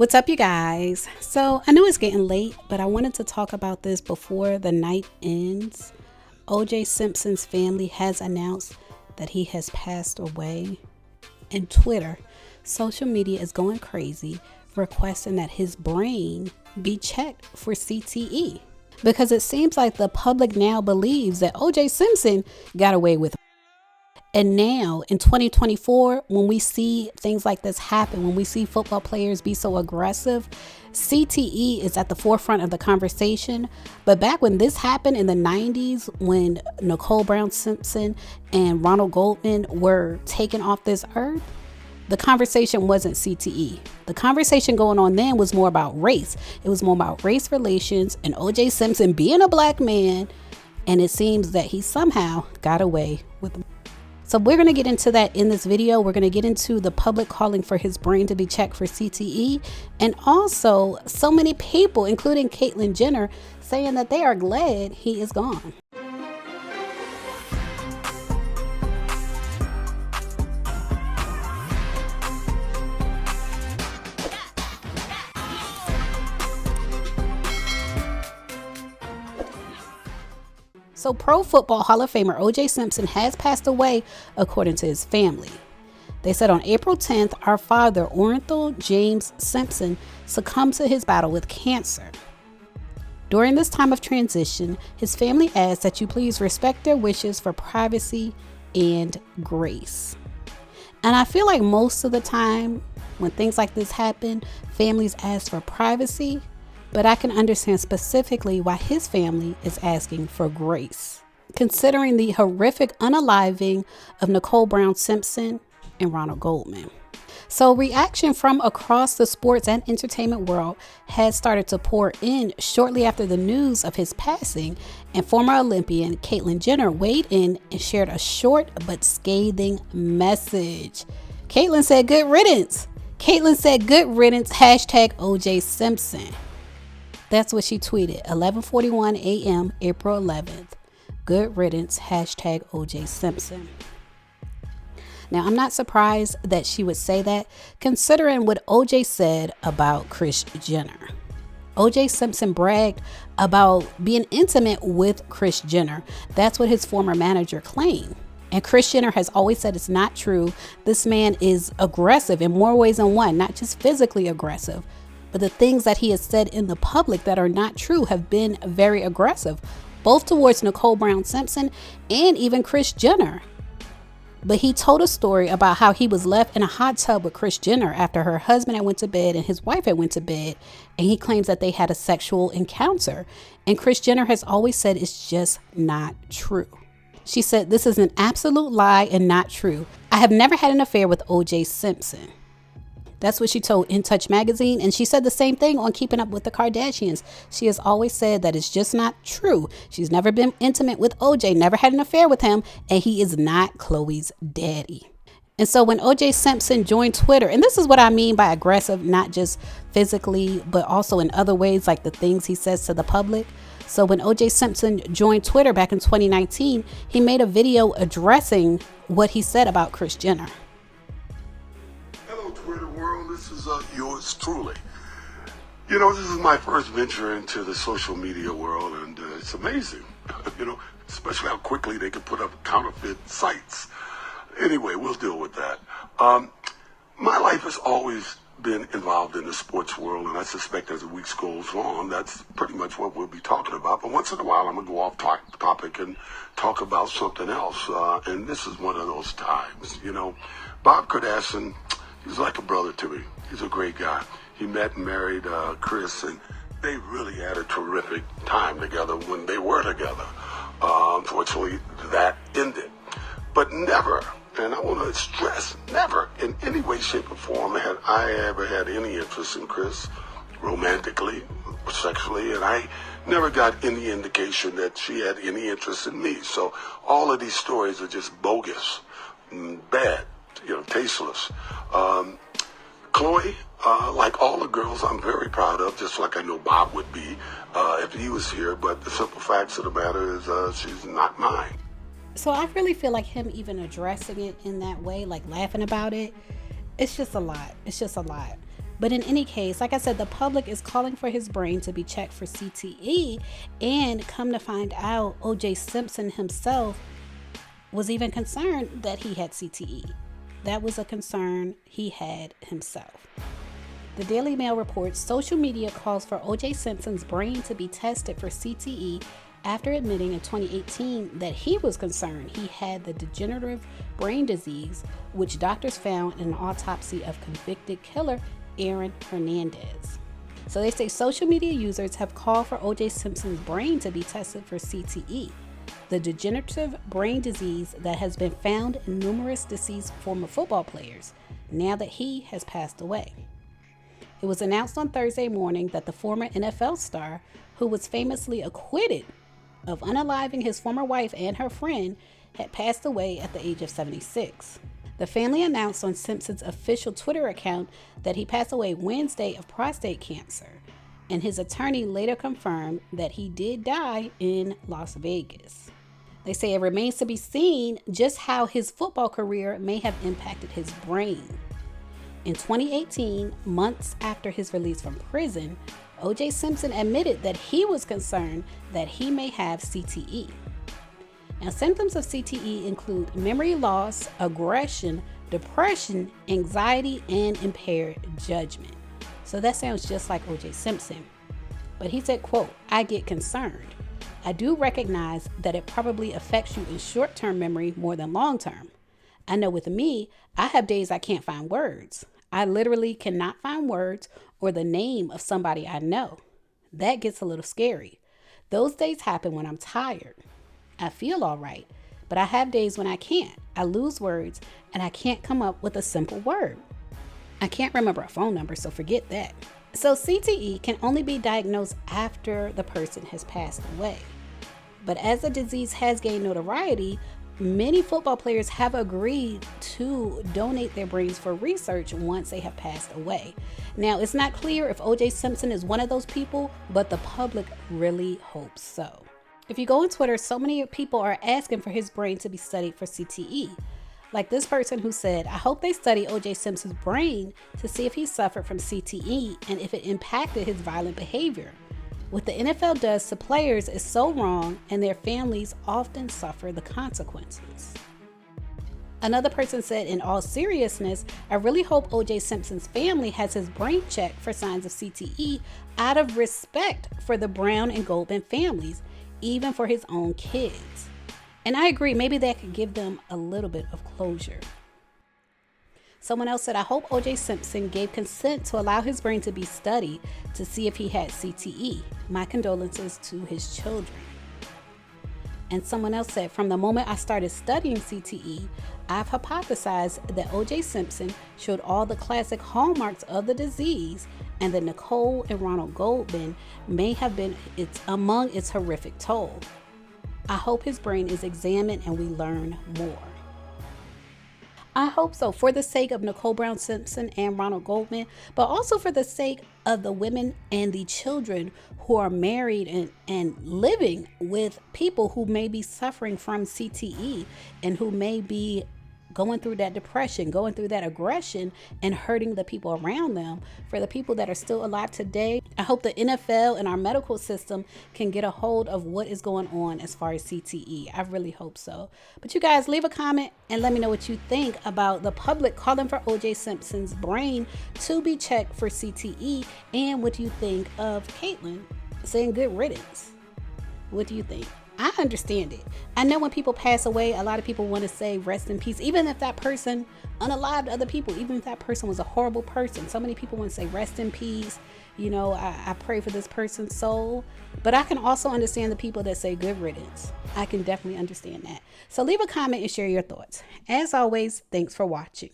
What's up, you guys? So I know it's getting late, but I wanted to talk about this before the night ends. OJ Simpson's family has announced that he has passed away. And Twitter, social media is going crazy, requesting that his brain be checked for CTE. Because it seems like the public now believes that OJ Simpson got away with it. And now in 2024, when we see things like this happen, when we see football players be so aggressive, CTE is at the forefront of the conversation. But back when this happened in the 90s, when Nicole Brown Simpson and Ronald Goldman were taken off this earth, the conversation wasn't CTE. The conversation going on then was more about race. It was more about race relations and OJ Simpson being a black man. And it seems that he somehow got away with it. So we're going to get into that in this video. We're going to get into the public calling for his brain to be checked for CTE. And also so many people, including Caitlyn Jenner, saying that they are glad he is gone. So Pro Football Hall of Famer OJ Simpson has passed away, according to his family. They said on April 10th, our father, Orenthal James Simpson, succumbed to his battle with cancer. During this time of transition, his family asks that you please respect their wishes for privacy and grace. And I feel like most of the time when things like this happen, families ask for privacy. But I can understand specifically why his family is asking for grace, considering the horrific unaliving of Nicole Brown Simpson and Ronald Goldman. So reaction from across the sports and entertainment world has started to pour in shortly after the news of his passing, and former Olympian Caitlyn Jenner weighed in and shared a short but scathing message. Caitlyn said, "Good riddance." Caitlyn said, "Good riddance, hashtag OJ Simpson." That's what she tweeted, 11:41 a.m., April 11th. Good riddance, hashtag OJ Simpson. Now, I'm not surprised that she would say that, considering what OJ said about Kris Jenner. OJ Simpson bragged about being intimate with Kris Jenner. That's what his former manager claimed. And Kris Jenner has always said it's not true. This man is aggressive in more ways than one, not just physically aggressive. But the things that he has said in the public that are not true have been very aggressive, both towards Nicole Brown Simpson and even Kris Jenner. But he told a story about how he was left in a hot tub with Kris Jenner after her husband had went to bed and his wife had went to bed. And he claims that they had a sexual encounter. And Kris Jenner has always said it's just not true. She said, "This is an absolute lie and not true. I have never had an affair with OJ Simpson." That's what she told In Touch magazine. And she said the same thing on Keeping Up with the Kardashians. She has always said that it's just not true. She's never been intimate with OJ, never had an affair with him, and he is not Khloe's daddy. And so when OJ Simpson joined Twitter, and this is what I mean by aggressive, not just physically, but also in other ways, like the things he says to the public. So when OJ Simpson joined Twitter back in 2019, he made a video addressing what he said about Kris Jenner. Twitter world, this is yours truly. You know, this is my first venture into the social media world, and it's amazing, especially how quickly they can put up counterfeit sites. Anyway, we'll deal with that. My life has always been involved in the sports world, and I suspect as the weeks goes on, that's pretty much what we'll be talking about. But once in a while, I'm going to go off topic and talk about something else, and this is one of those times. Bob Kardashian, he's like a brother to me. He's a great guy. He met and married Kris, and they really had a terrific time together when they were together. Unfortunately, that ended. But never, and I want to stress, never in any way, shape, or form had I ever had any interest in Kris, romantically, sexually, and I never got any indication that she had any interest in me. So all of these stories are just bogus, bad, tasteless. Khloe, like all the girls I'm very proud of, just like I know Bob would be if he was here, but the simple facts of the matter is she's not mine. So I really feel like him even addressing it in that way, like laughing about it, it's just a lot. It's just a lot. But in any case, like I said, the public is calling for his brain to be checked for CTE, and come to find out, OJ Simpson himself was even concerned that he had CTE. That was a concern he had himself. The Daily Mail reports social media calls for OJ Simpson's brain to be tested for CTE after admitting in 2018 that he was concerned he had the degenerative brain disease, which doctors found in an autopsy of convicted killer Aaron Hernandez. So they say social media users have called for OJ Simpson's brain to be tested for CTE, the degenerative brain disease that has been found in numerous deceased former football players, now that he has passed away. It was announced on Thursday morning that the former NFL star, who was famously acquitted of unaliving his former wife and her friend, had passed away at the age of 76. The family announced on Simpson's official Twitter account that he passed away Wednesday of prostate cancer, and his attorney later confirmed that he did die in Las Vegas. They say it remains to be seen just how his football career may have impacted his brain. In 2018, months after his release from prison, OJ Simpson admitted that he was concerned that he may have CTE. Now, symptoms of CTE include memory loss, aggression, depression, anxiety, and impaired judgment. So that sounds just like OJ Simpson. But he said, quote, "I get concerned. I do recognize that it probably affects you in short-term memory more than long-term. I know with me, I have days I can't find words. I literally cannot find words or the name of somebody I know. That gets a little scary. Those days happen when I'm tired. I feel all right, but I have days when I can't. I lose words and I can't come up with a simple word. I can't remember a phone number, so forget that." So CTE can only be diagnosed after the person has passed away. But as the disease has gained notoriety, many football players have agreed to donate their brains for research once they have passed away. Now, it's not clear if OJ Simpson is one of those people, but the public really hopes so. If you go on Twitter, so many people are asking for his brain to be studied for CTE. Like this person who said, "I hope they study OJ Simpson's brain to see if he suffered from CTE and if it impacted his violent behavior. What the NFL does to players is so wrong, and their families often suffer the consequences." Another person said, "In all seriousness, I really hope OJ Simpson's family has his brain checked for signs of CTE out of respect for the Brown and Goldman families, even for his own kids." And I agree, maybe that could give them a little bit of closure. Someone else said, "I hope OJ Simpson gave consent to allow his brain to be studied to see if he had CTE. My condolences to his children." And someone else said, "From the moment I started studying CTE, I've hypothesized that OJ Simpson showed all the classic hallmarks of the disease, and that Nicole and Ronald Goldman may have been among its horrific toll. I hope his brain is examined and we learn more." I hope so, for the sake of Nicole Brown Simpson and Ronald Goldman, but also for the sake of the women and the children who are married and living with people who may be suffering from CTE and who may be going through that depression, going through that aggression, and hurting the people around them. For the people that are still alive today, I hope the NFL and our medical system can get a hold of what is going on as far as CTE. I really hope so. But you guys, leave a comment and let me know what you think about the public calling for OJ Simpson's brain to be checked for CTE, and what do you think of Caitlyn saying good riddance? What do you think? I understand it. I know when people pass away, a lot of people want to say rest in peace, even if that person unalived other people, even if that person was a horrible person. So many people want to say rest in peace. You know, I pray for this person's soul. But I can also understand the people that say good riddance. I can definitely understand that. So leave a comment and share your thoughts. As always, thanks for watching.